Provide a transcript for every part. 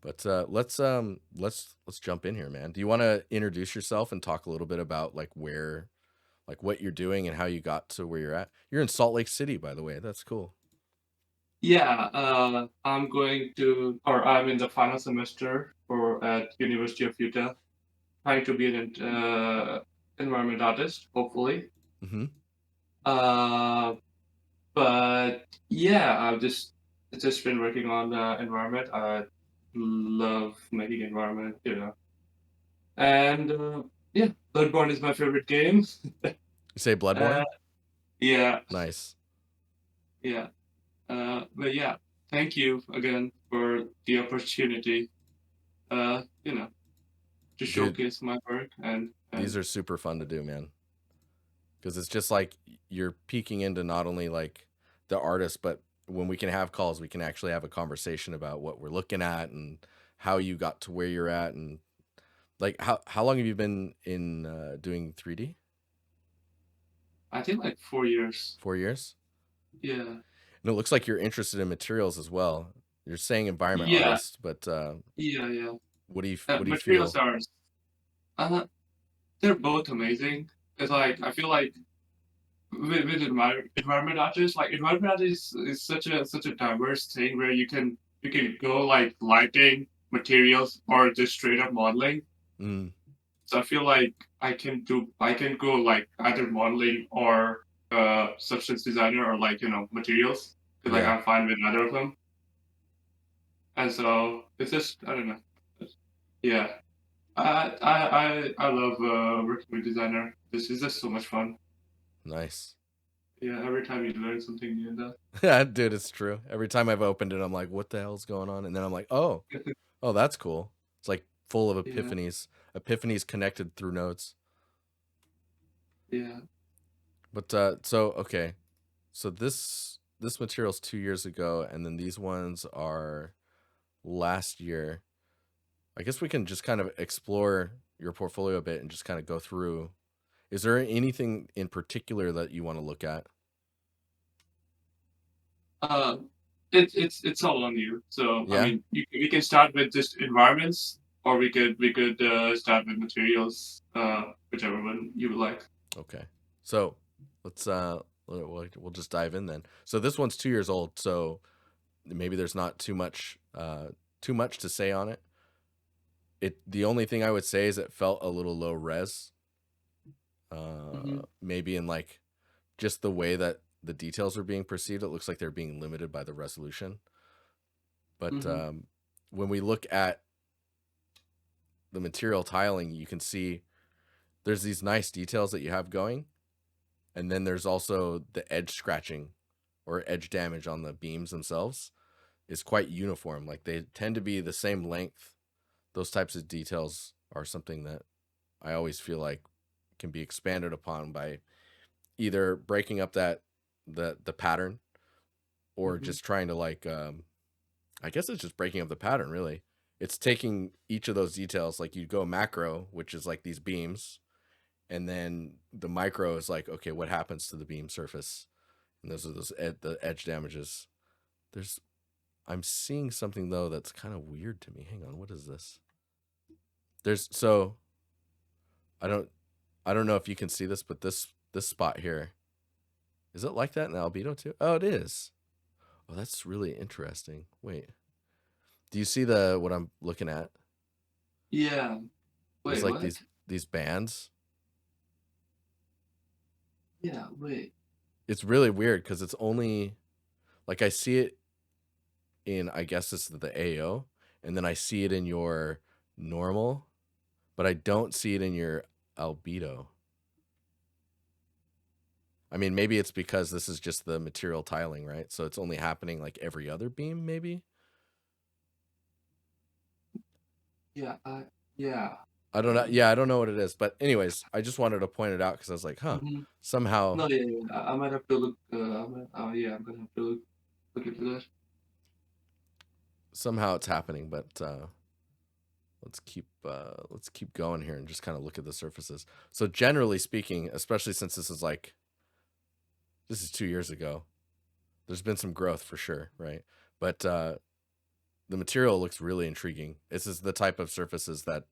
But let's jump in here, man. Do you want to introduce yourself and talk a little bit about like where, like what you're doing and how you got to where you're at? You're in Salt Lake City, by the way. That's cool. Yeah, I'm in the final semester for at University of Utah, trying to be an environment artist, hopefully. Mm-hmm. Uh, but yeah, I've just been working on environment. I love making environment. And yeah, Bloodborne is my favorite game. You say Uh, Bloodborne? yeah, Nice. yeah. But yeah, thank you again for the opportunity. Uh, you know. To Dude, showcase my work these and are super fun to do, man. Because it's just like you're peeking into not only like the artist, but when we can have calls, we can actually have a conversation about what we're looking at and how you got to where you're at, and like how long have you been in doing 3D? I think like 4 years. 4 years? Yeah. And it looks like you're interested in materials as well. You're saying environment Yeah, artist, but yeah. what do you Materials feel? are uh, they're both amazing. It's like I feel like with environment artists, like environment artists is such a diverse thing where you can go like lighting, materials, or just straight up modeling. Mm, So I feel like I can go like either modeling or substance designer or like materials because like yeah, I'm fine with either of them. And so it's just I don't know. Yeah, I love working with designer. This is just so much fun. nice. Yeah, every time you learn something new. And Yeah, dude, it's true. Every time I've opened it, I'm like, what the hell's going on? And then I'm like, oh, that's cool. It's like full of yeah, epiphanies connected through nodes. yeah. But so okay, so this material's 2 years ago, and then these ones are last year. I guess we can just kind of explore your portfolio a bit and just kind of go through. Is there anything in particular that you want to look at? Uh, it's all on you. So I Yeah. mean, we can start with just environments, or we could start with materials. Whichever one you would like. Okay. So let's we'll just dive in then. So this one's 2 years old, so maybe there's not too much to say on it. The only thing I would say is it felt a little low res. Hmm. Maybe in like just the way that the details are being perceived, it looks like they're being limited by the resolution. But Hmm. when we look at the material tiling, you can see there's these nice details that you have going, and then there's also the edge scratching or edge damage on the beams themselves is quite uniform. Like they tend to be the same length. Those types of details are something that I always feel like can be expanded upon by either breaking up the pattern or Hmm. just trying to like I guess it's just breaking up the pattern really. It's taking each of those details, like you go macro, which is like these beams, and then the micro is like, okay, what happens to the beam surface? And those are the edge damages. There's I'm seeing something though that's kind of weird to me. Hang on, what is this? There's so I don't I don't know if you can see this, but this spot here, is it like that in albedo too? Oh, it is. Oh, that's really interesting. Wait, do you see what I'm looking at? Yeah. There's Wait, like what? these bands. Yeah. Wait. It's really weird because it's only like I see it in, I guess it's the AO, and then I see it in your normal, but I don't see it in your albedo. I mean, maybe it's because this is just the material tiling, right? So it's only happening like every other beam, maybe. Yeah. Yeah. I don't know. Um. Yeah, I don't know what it is, but anyways, I just wanted to point it out because I was like, huh, Hmm. somehow, No. Yeah. I might have to look. Yeah. I'm gonna have to look into that. somehow it's happening. But let's keep going here and just kind of look at the surfaces. So generally speaking, especially since this is 2 years ago, there's been some growth for sure, right? But the material looks really intriguing. This is the type of surfaces that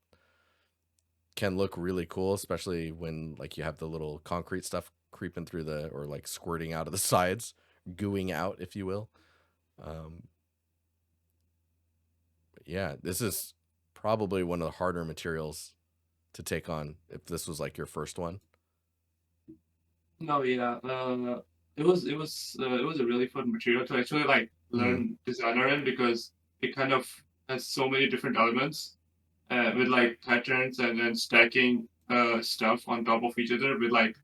can look really cool, especially when like you have the little concrete stuff creeping through the or like squirting out of the sides, gooing out, if you will. Um, but yeah, this is probably one of the harder materials to take on if this was like your first one. No, yeah. It was a really fun material to actually like Mm, learn designer in because it kind of has so many different elements with like patterns and then stacking stuff on top of each other with like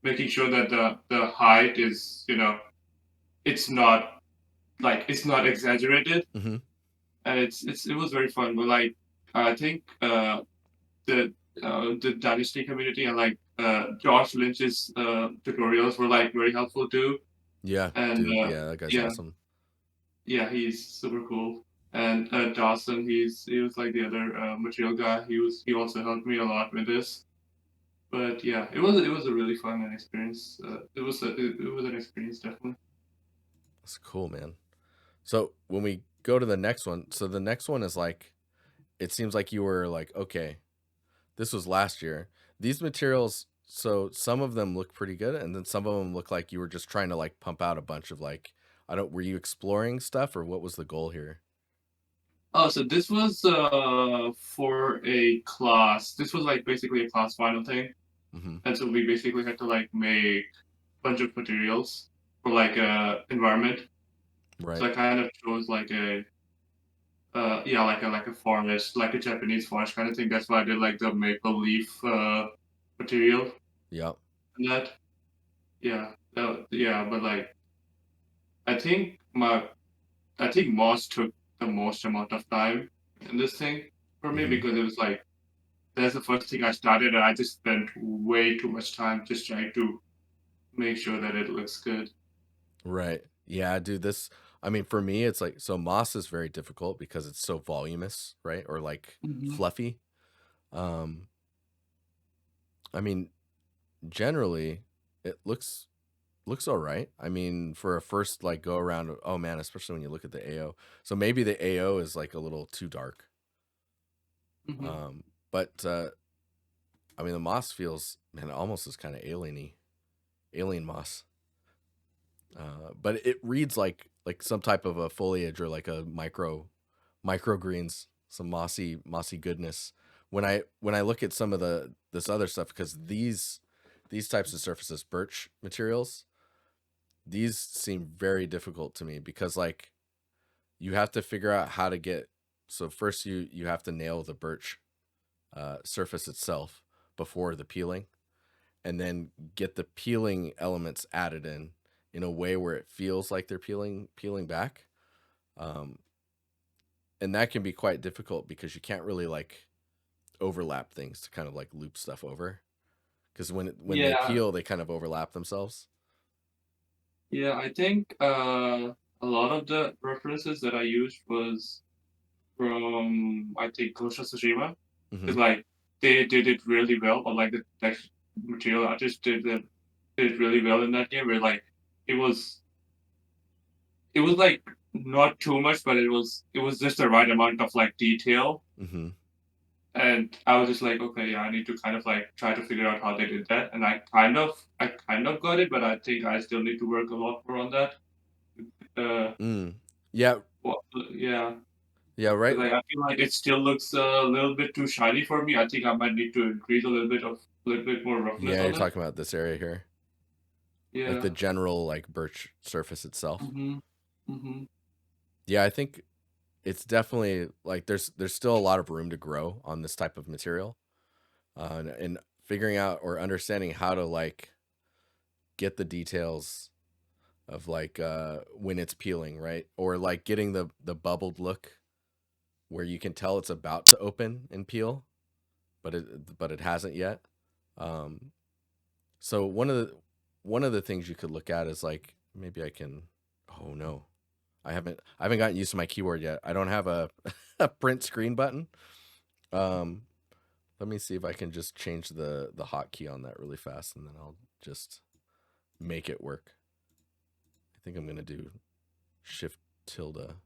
making sure that the height is it's not it's not exaggerated mm-hmm. and it was very fun. But like I think the the Dynasty community and like Josh Lynch's tutorials were like very helpful too. Yeah, And dude. Yeah, that guy's yeah, awesome. yeah, he's super cool. And Dawson, he was like the other material guy. He also helped me a lot with this. But yeah, it was a really fun experience. It was an experience definitely. That's cool, man. So when we go to the next one, so the next one is like, it seems like you were like, okay, this was last year. These materials, so some of them look pretty good, and then some of them look like you were just trying to like pump out a bunch of like, I don't, were you exploring stuff or what was the goal here? Oh, so this was for a class. This was like basically a class final thing. Mm-hmm. And so we basically had to like make a bunch of materials for like a environment. So Right. I kind of chose like a yeah like a forest, like a Japanese forest kind of thing. That's why I did like the maple leaf material Yep. and that. Yeah. Yeah, but like I think my I think moss took the most amount of time in this thing for me Mm-hmm. because it was like that's the first thing I started and I just spent way too much time just trying to make sure that it looks good. Right. Yeah, dude, this, I mean, for me, it's like, so moss is very difficult because it's so voluminous, right? Or like Hmm. fluffy. Um, I mean, generally it looks all right. I mean, for a first like go around, oh man, especially when you look at the AO. So maybe the AO is like a little too dark. Hmm. But I mean, the moss feels, man, it almost is kind of alieny, alien moss. But it reads like some type of a foliage or like a microgreens, some mossy goodness. When I look at some of this other stuff, because these types of surfaces, birch materials, these seem very difficult to me because like you have to figure out how to get, so first you have to nail the birch surface itself before the peeling, and then get the peeling elements added in a way where it feels like they're peeling back. um, and that can be quite difficult because you can't really like overlap things to kind of like loop stuff over, because when they Yeah, peel they kind of overlap themselves. yeah. I think a lot of the references that I used was from I think Ghost of Tsushima Hmm. because like they did it really well, or like the text material artist did really well in that game. Where like it was it was like not too much, but it was just the right amount of like detail. Hmm. And I was just like, okay, yeah, I need to kind of like try to figure out how they did that. And I kind of got it, but I think I still need to work a lot more on that. Uh, Mm. Yeah. well, yeah, Yeah, right. because like, I feel like it still looks a little bit too shiny for me. I think I might need to increase a little bit more roughness Yeah, you're on it. talking about this area here, like the Yeah. general like birch surface itself. Mhm. Mhm. Yeah, I think it's definitely like there's still a lot of room to grow on this type of material, and figuring out or understanding how to like get the details of like when it's peeling, right? Or like getting the bubbled look where you can tell it's about to open and peel, but it hasn't yet. Um, so one of the things you could look at is like, maybe I can, oh no, I haven't gotten used to my keyboard yet. I don't have a a print screen button. Um, Let me see if I can just change the hotkey on that really fast, and then I'll just make it work. I think I'm gonna do Shift tilde.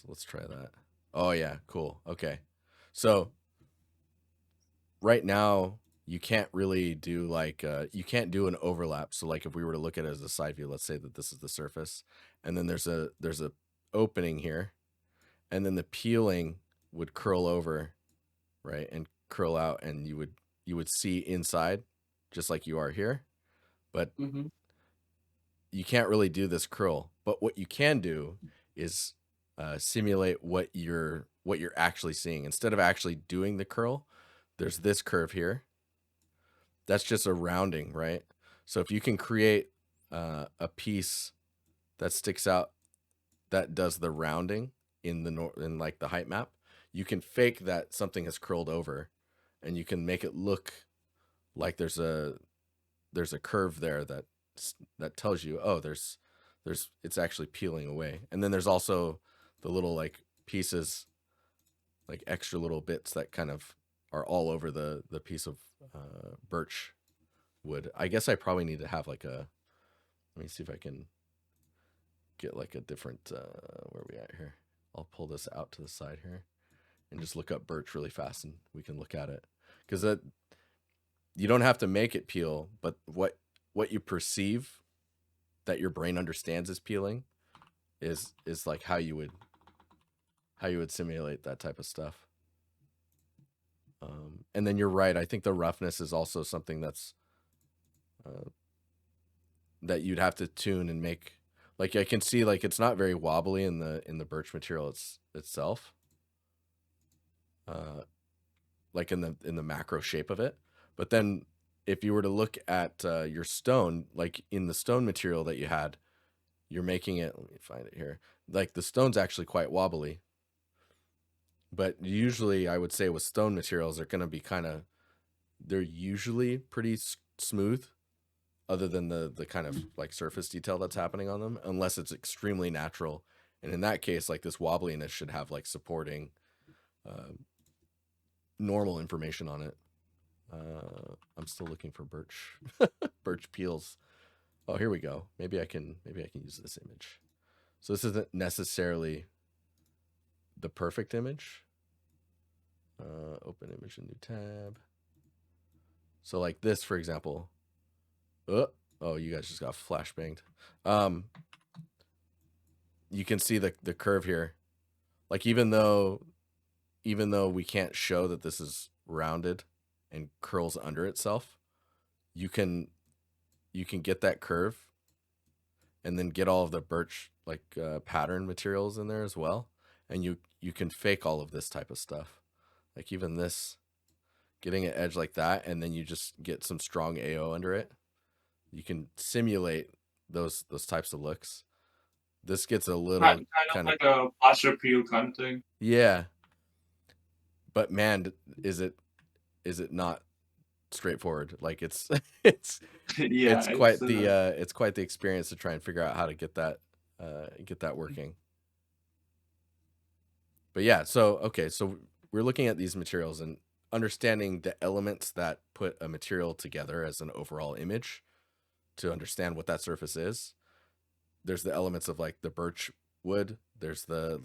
Let's try that. Oh yeah, cool. Okay. So right now you can't really do like you can't do an overlap. So like if we were to look at it as a side view, let's say that this is the surface, and then there's a opening here, and then the peeling would curl over, right, and curl out, and you would see inside, just like you are here, but Mm-hmm. you can't really do this curl. But what you can do is simulate what you're actually seeing. Instead of actually doing the curl, there's this curve here. That's just a rounding, right? So if you can create a piece that sticks out that does the rounding in like the height map, you can fake that something has curled over, and you can make it look like there's a curve there that tells you, oh, there's it's actually peeling away. And then there's also the little like pieces, like extra little bits that kind of are all over the piece of birch wood. I guess I probably need to have like a, let me see if I can get like a different where are we at here. I'll pull this out to the side here and just look up birch really fast, and we can look at it, because that, you don't have to make it peel, but what you perceive that your brain understands as peeling is like how you would simulate that type of stuff. And then you're right. I think the roughness is also something uh, that you'd have to tune and make. Like I can see, like it's not very wobbly in the birch material itself. Like in the macro shape of it. But then if you were to look at your stone, like in the stone material that you had, you're making it, let me find it here. Like the stone's actually quite wobbly. But usually I would say with stone materials, they're going to be they're usually pretty smooth, other than the kind of like surface detail that's happening on them, unless it's extremely natural. And in that case, like this wobbliness should have like supporting normal information on it. I'm still looking for birch birch peels. Oh, here we go. Maybe I can use this image. So this isn't necessarily the perfect image. Open image in new tab. So like this, for example. Oh, you guys just got flashbanged. You can see the curve here. Like even though we can't show that this is rounded and curls under itself, you can get that curve, and then get all of the birch like pattern materials in there as well, and you can fake all of this type of stuff, like even this, getting an edge like that, and then you just get some strong AO under it. You can simulate those types of looks. This gets a little Kind of kind of, like a plaster peel kind of thing. yeah, but man, is it not straightforward. Like it's Yeah, it's quite the experience to try and figure out how to get that working. But yeah, so okay, so we're looking at these materials and understanding the elements that put a material together as an overall image to understand what that surface is. There's the elements of like the birch wood, there's the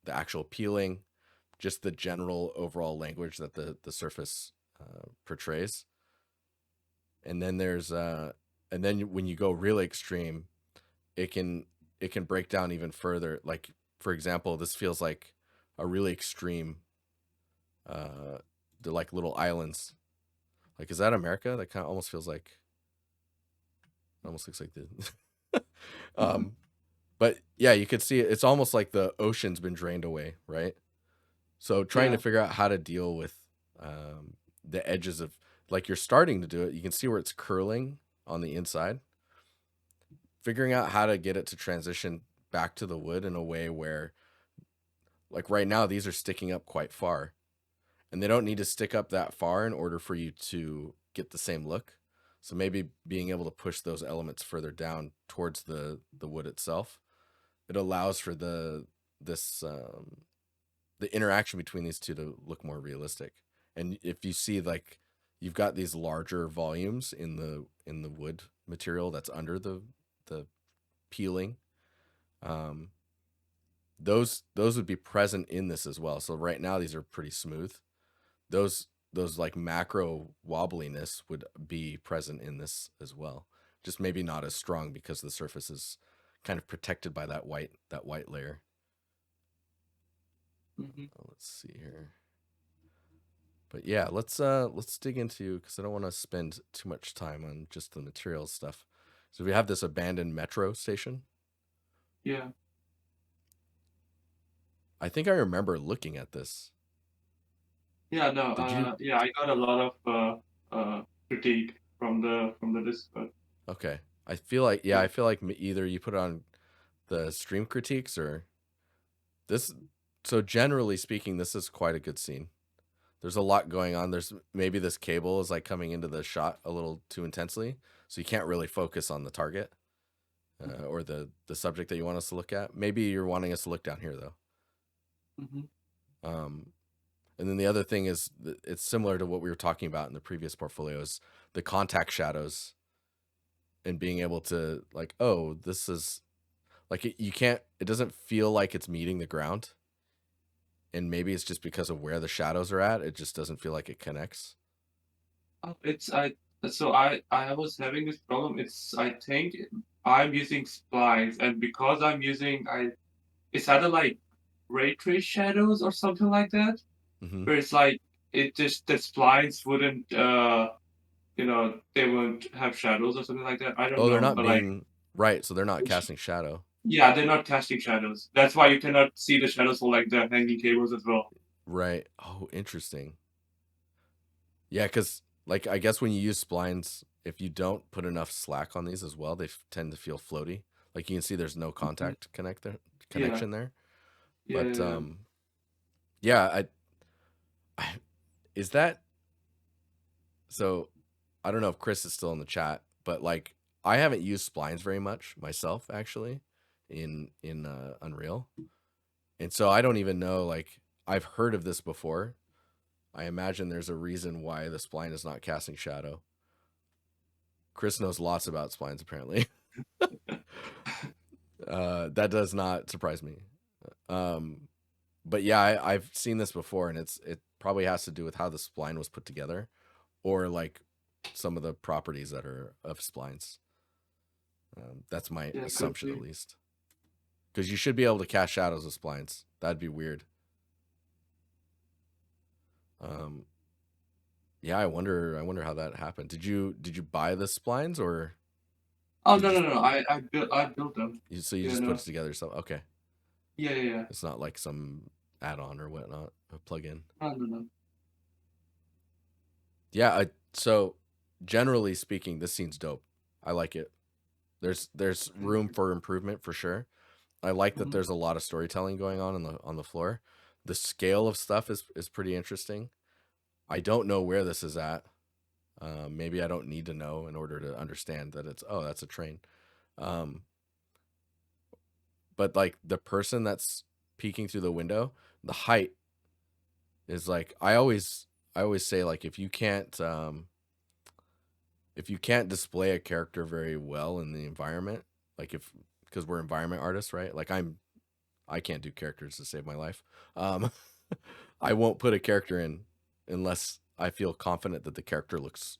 actual peeling, just the general overall language that the surface portrays. And then and then when you go really extreme, it can break down even further. Like for example, this feels like a really extreme the like little islands. Like, is that America? That kind of almost feels like, almost looks like the Mhm. but yeah, you could see it. It's almost like the ocean's been drained away, right? So trying to Yeah. figure out how to deal with the edges of, like, you're starting to do it. You can see where it's curling on the inside. Figuring out how to get it to transition back to the wood in a way where, like right now, these are sticking up quite far, and they don't need to stick up that far in order for you to get the same look. So maybe being able to push those elements further down towards the wood itself, it allows for this the interaction between these two to look more realistic. And if you see, like, you've got these larger volumes in the wood material that's under the peeling, um, those would be present in this as well. So right now these are pretty smooth. Those like macro wobbliness would be present in this as well. Just maybe not as strong because the surface is kind of protected by that white layer. Hmm. Let's see here. But yeah, let's dig into, because I don't want to spend too much time on just the materials stuff. So we have this abandoned metro station. Yeah. I think I remember looking at this. Yeah. No. Did you? Yeah. I got a lot of critique from the Discord. Okay. I feel like, yeah, Yeah. I feel like either you put it on the stream critiques or this. So generally speaking, this is quite a good scene. There's a lot going on. There's maybe this cable is like coming into the shot a little too intensely, so you can't really focus on the target or the subject that you want us to look at. Maybe you're wanting us to look down here though. Hmm. Um, and then the other thing is it's similar to what we were talking about in the previous portfolios, the contact shadows, and being able to like, oh, this is like you can't. It doesn't feel like it's meeting the ground, and maybe it's just because of where the shadows are at. It just doesn't feel like it connects. It's I. So I was having this problem. It's I think I'm using splines, and because I'm using it's either like ray trace shadows or something like that, Mm-hmm. where it's like it just the splines wouldn't they won't have shadows or something like that. I don't Oh, they're know, not but like being right, so they're not casting shadow. yeah, they're not casting shadows. That's why you cannot see the shadows for like the hanging cables as well. Right. Oh, interesting. Yeah, because like I guess when you use splines, if you don't put enough slack on these as well, they tend to feel floaty. Like you can see, there's no Mhm. contact Yeah, connection there. yeah, But yeah. yeah, I is that so? I don't know if Chris is still in the chat, but like I haven't used splines very much myself actually in Unreal, and so I don't even know. Like I've heard of this before. I imagine there's a reason why the spline is not casting shadow. Chris knows lots about splines apparently. That does not surprise me. Um, but yeah, I've seen this before, and it probably has to do with how the spline was put together, or like some of the properties that are of splines. That's my Yeah, could assumption, at be. least, because you should be able to cast shadows with splines. That'd be weird. Um, yeah, I wonder how that happened. Did you buy the splines, or Oh did no you no no! I built them. so you Yeah just put no. it together yourself? Okay, Yeah yeah yeah. it's not like some add-on or whatnot, a plug-in. No no no. Yeah, so generally speaking, this scene's dope. I like it. There's Thank room you. for improvement for sure. I like that Mhm. there's a lot of storytelling going on the floor. The scale of stuff is pretty interesting. I don't know where this is at. Maybe I don't need to know in order to understand that it's, oh, that's a train. Um, but like the person that's peeking through the window, the height is like I always say, like, if you can't display a character very well in the environment, like if because we're environment artists, right? Like I can't do characters to save my life. Um, I won't put a character in unless I feel confident that the character looks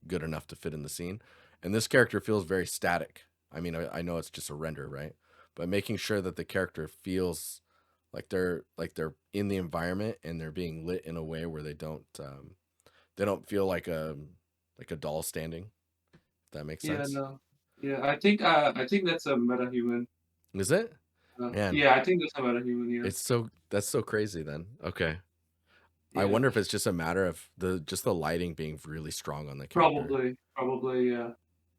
good enough to fit in the scene. And this character feels very static. I mean, I know it's just a render, right? But making sure that the character feels like they're in the environment and they're being lit in a way where they don't feel like a doll standing. If that makes Yeah sense. no. Yeah, I think that's a meta human. Is it? Man, Yeah, I think that's a meta human. Yeah. that's so crazy then. Okay. I Yeah. wonder if it's just a matter of the lighting being really strong on the character. Probably. Probably. Yeah.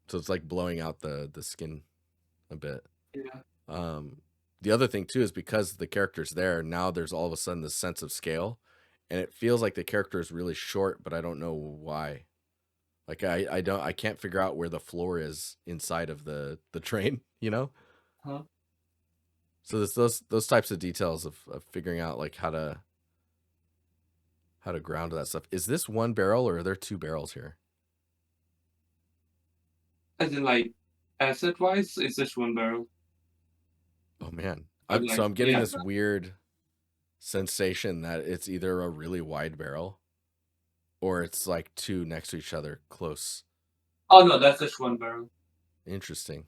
So it's like blowing out the skin a bit. Yeah. Um, the other thing too is because the character's there, now there's all of a sudden this sense of scale, and it feels like the character is really short, but I don't know why. Like I can't figure out where the floor is inside of the train, you know? Huh? So there's those types of details of figuring out like how to ground that stuff. Is this one barrel or are there two barrels here? As in like asset wise, it's just one barrel. Oh man. but So like I'm getting yeah. this weird sensation that it's either a really wide barrel or it's like two next to each other close. Oh no, that's just one barrel. Interesting.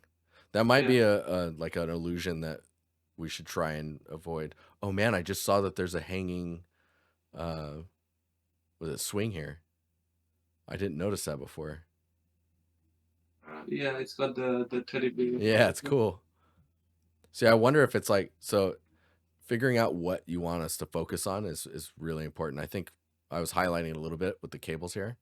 That might Yeah. be a like an illusion that we should try and avoid. Oh man, I just saw that there's a hanging uh was it swing here. I didn't notice that before. Yeah, it's got the teddy bear Yeah, on it's it. cool. See, I wonder if it's like so figuring out what you want us to focus on is really important. I think I was highlighting a little bit with the cables here.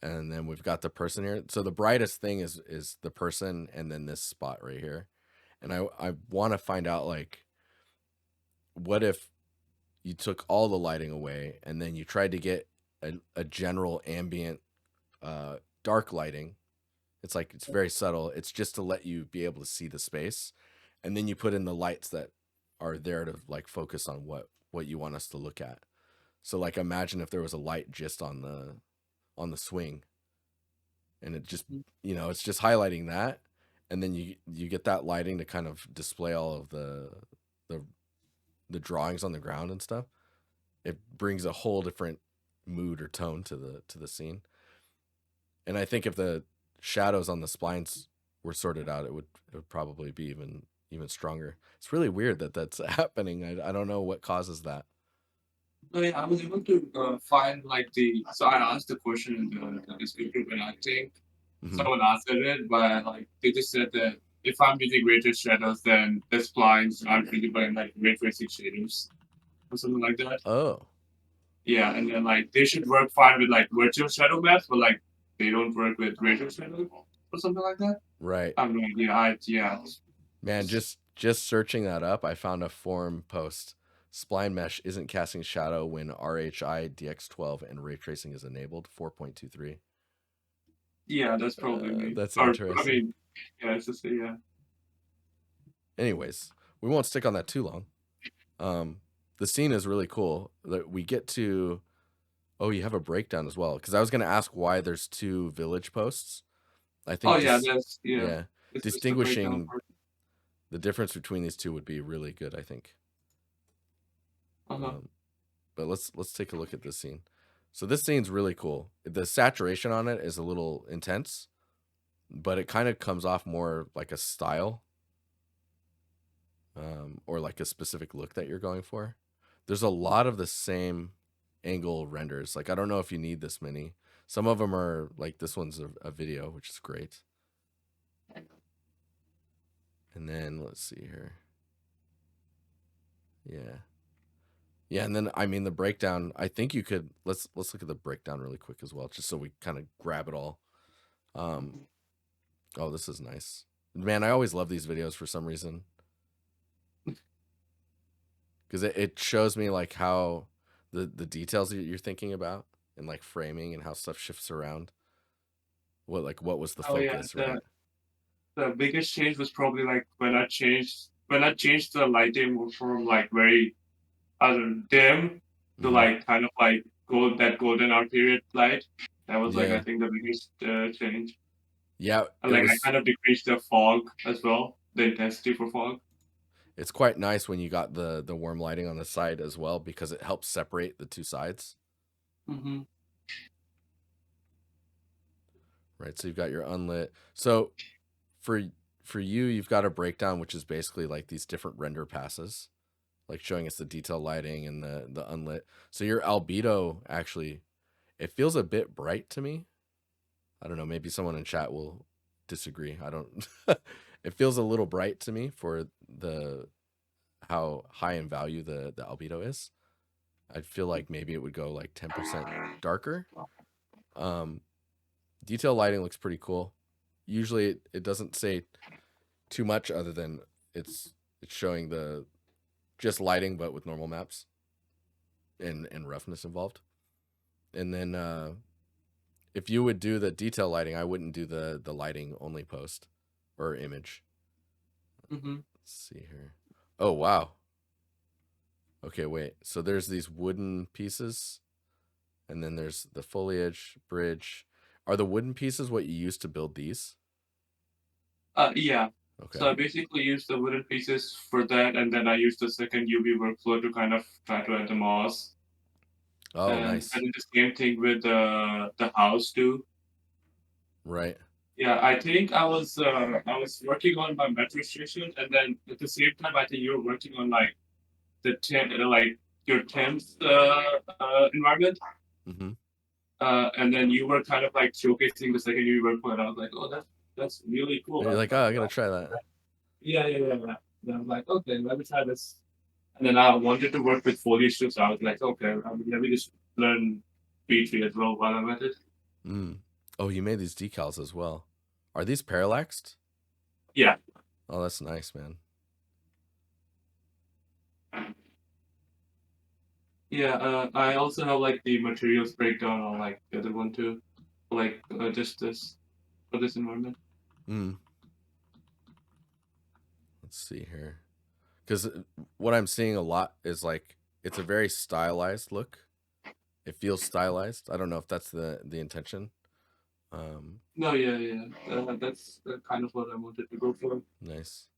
And then we've got the person here. So the brightest thing is the person and then this spot right here. And I want to find out like what if you took all the lighting away and then you tried to get a general ambient dark lighting. It's like it's very subtle. It's just to let you be able to see the space. And then you put in the lights that are there to like focus on what you want us to look at. So like imagine if there was a light just on the swing and it just it's just highlighting that and then you get that lighting to kind of display all of the the drawings on the ground and stuff. It brings a whole different mood or tone to the scene. And I think if the shadows on the splines were sorted out, it would probably be even stronger. It's really weird that that's happening. I don't know what causes that. No, yeah, I was able to find like the. So I asked the question in the description, and I think Hmm. someone answered it, but like they just said that if I'm using rated shadows, then the splines aren't really by like ray tracing shaders or something like that. Oh, Yeah, and then like they should work fine with like virtual shadow maps, but like they don't work with rated shadow or something like that. right. I have no idea. I yeah. Man, just searching that up, I found a forum post. Spline mesh isn't casting shadow when RHI DX12 and ray tracing is enabled. 4.23. Yeah, that's probably me. That's Or I interesting. mean, yeah, it's just yeah. Anyways, we won't stick on that too long. Um, the scene is really cool. That we get to. Oh, you have a breakdown as well. Because I was gonna ask why there's two village posts. I Oh think yeah, just that's yeah. yeah, It's just a breakdown distinguishing part. the difference between these two would be really good. I think. Uh-huh. Um, but let's take a look at this scene. So this scene's really cool. The saturation on it is a little intense, but it kind of comes off more like a style, or like a specific look that you're going for. There's a lot of the same angle renders. Like I don't know if you need this many. Some of them are like this one's a video, which is great. And then let's see here. Yeah. Yeah, and then I mean the breakdown, I think you could let's look at the breakdown really quick as well, just so we kind of grab it all. Um oh, this is nice. Man, I always love these videos for some reason. Because it shows me like how the details that you're thinking about and like framing and how stuff shifts around. What was the Oh yeah, focus, right? the biggest change was probably like when I changed the lighting from like very dim to Mm-hmm. like kind of like golden hour period light. That was like I Yeah. think the biggest change. Yeah, And it like I was kind of decreased the fog as well, the intensity for fog. it's quite nice when you got the warm lighting on the side as well because it helps separate the two sides. Mm-hmm. Right? So you've got your unlit. So for for you, you've got a breakdown which is basically like these different render passes, like showing us the detail lighting and the unlit. So your albedo actually it feels a bit bright to me. I don't know, maybe someone in chat will disagree. I don't it feels a little bright to me for the how high in value the albedo is. I'd feel like maybe it would go like 10% darker. Um, detail lighting looks pretty cool. Usually it doesn't say too much other than it's showing the just lighting but with normal maps and roughness involved. And then if you would do the detail lighting, I wouldn't do the lighting only post or image. Mm-hmm. Let's see here. Oh wow. Okay, wait. So there's these wooden pieces and then there's the foliage, bridge. Are the wooden pieces what you used to build these? Yeah. Okay. So I basically use the wooden pieces for that, and then I use the second UV workflow to kind of try to add the moss. Oh, And I nice. did the same thing with the house too. Right. Yeah, I was working on my metro station, and then at the same time, I think you were working on like like your Thames environment. Hmm. And then you were kind of like showcasing the second UV workflow, and I was like, oh, that's really cool. You're I was like, like, oh, I gotta try that. yeah, yeah, yeah, yeah. And I was like, okay, let me try this. And then I wanted to work with foliage too, so I was like, okay, let me just learn B3 as well while I'm at it. Mm. Oh, you made these decals as well. Are these parallaxed? Yeah. Oh, that's nice, man. Yeah, I also have like the materials breakdown on like the other one too, like just this for this environment. Mm. Let's see here. Because what I'm seeing a lot is like it's a very stylized look. It feels stylized. I don't know if that's the intention. Um, No, yeah, yeah, that's kind of what I wanted to go for. nice.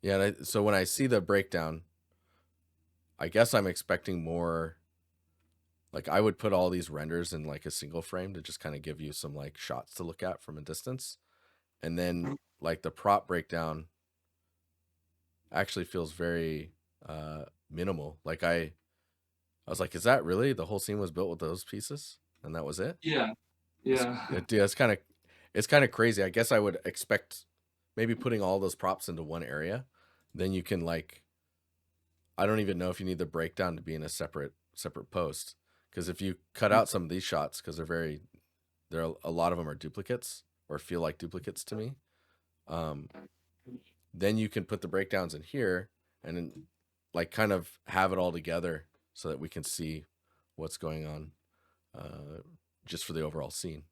Yeah, and so when I see the breakdown, I guess I'm expecting more. Like I would put all these renders in like a single frame to just kind of give you some like shots to look at from a distance, and then like the prop breakdown actually feels very minimal. Like I was like, is that really the whole scene was built with those pieces and that was it? Yeah, yeah. Dude, it's kind of crazy. I guess I would expect maybe putting all those props into one area, then you can like I don't even know if you need the breakdown to be in a separate post because if you cut out some of these shots because a lot of them are duplicates or feel like duplicates to me. Um, then you can put the breakdowns in here and then like kind of have it all together so that we can see what's going on just for the overall scene.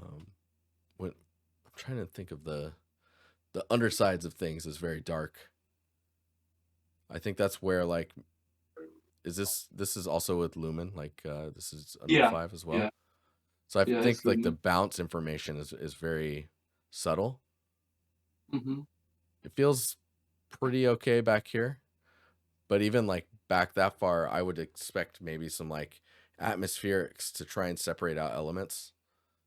Um, when I'm trying to think of the undersides of things is very dark. I think that's where like this is also with Lumen like this is unreal Yeah, 5 as well. yeah, So I yeah, think it's like the really. bounce information is very subtle. Mm-hmm. It feels pretty okay back here, but even like back that far, I would expect maybe some like atmospherics to try and separate out elements.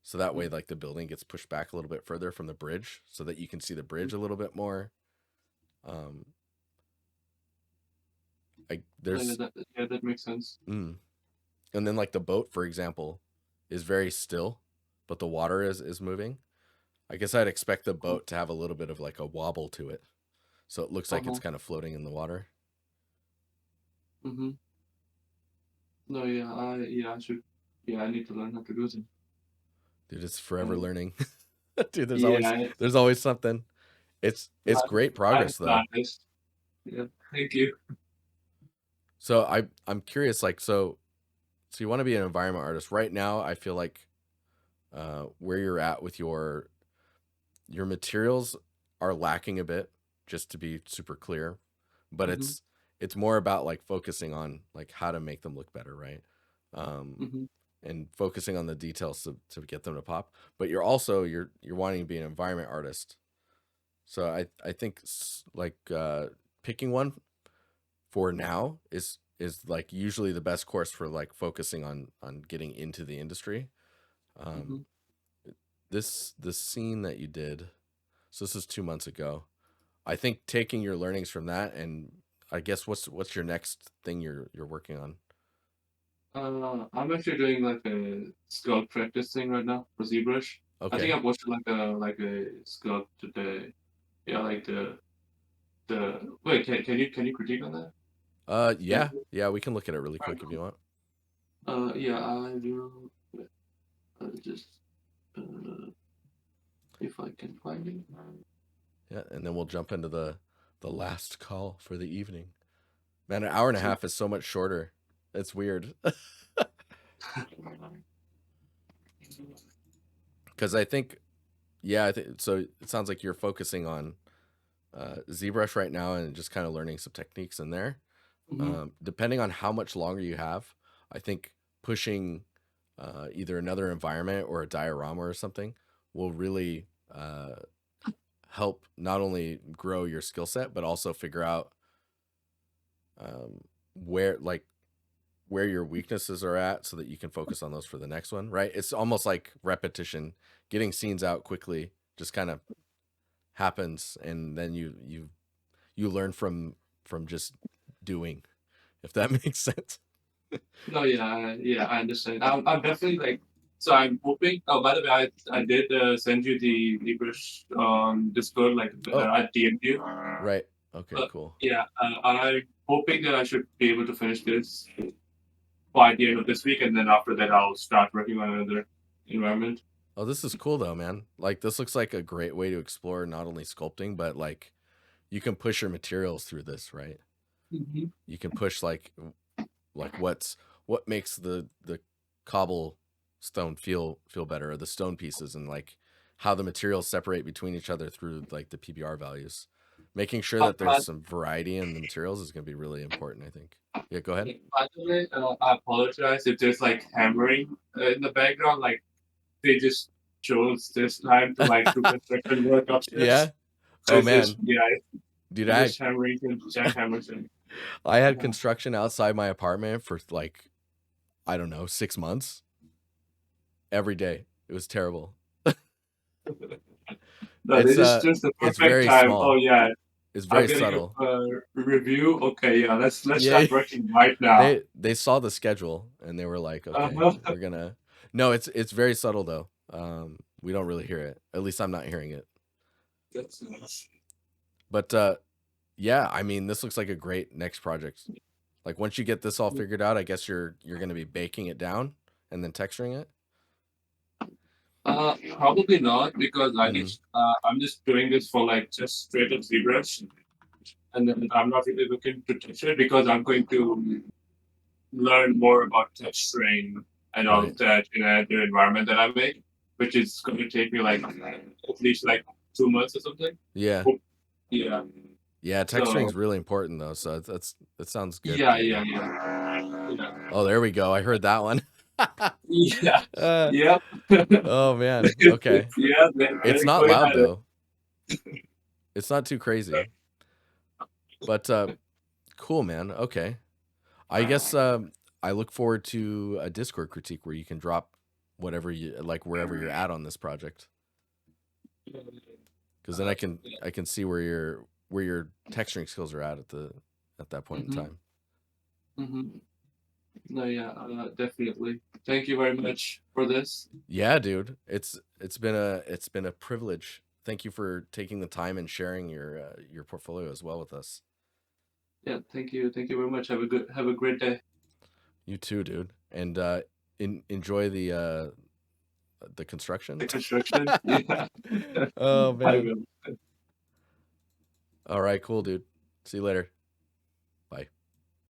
So that way, like the building gets pushed back a little bit further from the bridge so that you can see the bridge a little bit more. Um, Yeah, there's, that makes sense. mm. And then like the boat, for example, is very still, but the water is moving. I guess I'd expect the boat to have a little bit of like a wobble to it. So it looks like it's Uh-huh. kind of floating in the water. Mm-hmm. No, I should. Yeah, I need to learn how to do it. Dude, it's forever Um, learning. Dude, there's always yeah, there's always something. It's great I'm progress an though. artist. Yeah, thank you. So I'm curious, like so you want to be an environment artist. Right now, I feel like where you're at with your materials are lacking a bit, just to be super clear. But Mm-hmm. it's more about like focusing on like how to make them look better, right? Um, Mm-hmm. and focusing on the details to get them to pop. But you're wanting to be an environment artist. So I think like picking one for now is like usually the best course for like focusing on getting into the industry. Mm-hmm. Um, this scene that you did, so this is 2 months ago. I think taking your learnings from that and I guess what's your next thing you're working on? I'm actually doing like a sculpt practice thing right now for ZBrush. I think Okay. I posted like a sculpt today. Yeah, like the wait, can you critique on that? Can Yeah, we can look at it really quick if you want. yeah, I will just uh, if I can find it. Yeah, and then we'll jump into the last call for the evening. Man, an hour and a So, half is so much shorter. It's weird. Because I think, yeah, I think so. It sounds like you're focusing on ZBrush right now and just kind of learning some techniques in there. mhm. Depending on how much longer you have, I think pushing either another environment or a diorama or something will really help not only grow your skill set, but also figure out where where your weaknesses are at so that you can focus on those for the next one, right? It's almost like repetition. Getting scenes out quickly just kind of happens, and then you learn from just doing, if that makes sense. No, yeah, I understand. I'm definitely like, so I'm hoping. Oh, by the way, I did send you the brush on Discord, like Oh, I DM'd you. right. Okay, cool. Yeah, I'm hoping that I should be able to finish this by the end of this week, and then after that, I'll start working on another environment. Oh, this is cool though, man. Like this looks like a great way to explore not only sculpting, but like you can push your materials through this, right? Hmm. You can push what makes the cobblestone feel better, or the stone pieces, and like how the materials separate between each other through like the PBR values. Making sure that there's some variety in the materials is going to be really important, I think. Yeah, go ahead. By the way, I apologize if there's like hammering in the background. Like they just chose this time to like do construction work Yeah. upstairs. So Oh it's just man, yeah, dude, it's just hammering and jackhammers and I had construction outside my apartment for like, I don't know, 6 months every day. It was terrible. no, this is just the It's perfect very time. Oh small. yeah, It's I'm very getting subtle. a review. Okay, yeah, let's Yeah. start working right now. They saw the schedule and they were like, okay, Uh-huh. we're gonna. No, it's very subtle though. We don't really hear it. At least I'm not hearing it. That's nice. But yeah, I mean, this looks like a great next project. Like once you get this all figured out, I guess you're gonna be baking it down and then texturing it. Probably not because Mhm. I'm just doing this for like just straight up ZBrush, and then I'm not really looking to touch it because I'm going to learn more about texturing and all Right. of that in the environment that I make, which is going to take me like at least like 2 months or something. Yeah. Yeah. Yeah, texturing So is really important though. So that sounds good, yeah, dude. yeah. Oh, there we go. I heard that one. Yeah. uh, Yep. oh man. Okay. Yeah. It's Very not quiet. loud though. It's not too crazy. But cool, man. Okay. I guess I look forward to a Discord critique where you can drop whatever you like wherever you're at on this project. Because then I can see where your texturing skills are at that point in Mm-hmm. time. Mm-hmm. No, yeah, definitely. Thank you very much for this. Yeah, dude. It's been a privilege. Thank you for taking the time and sharing your portfolio as well with us. Yeah, thank you. Thank you very much. Have a great day. You too, dude. And enjoy the construction. The construction. Yeah. Oh I man. will. All right, cool, dude. See you later.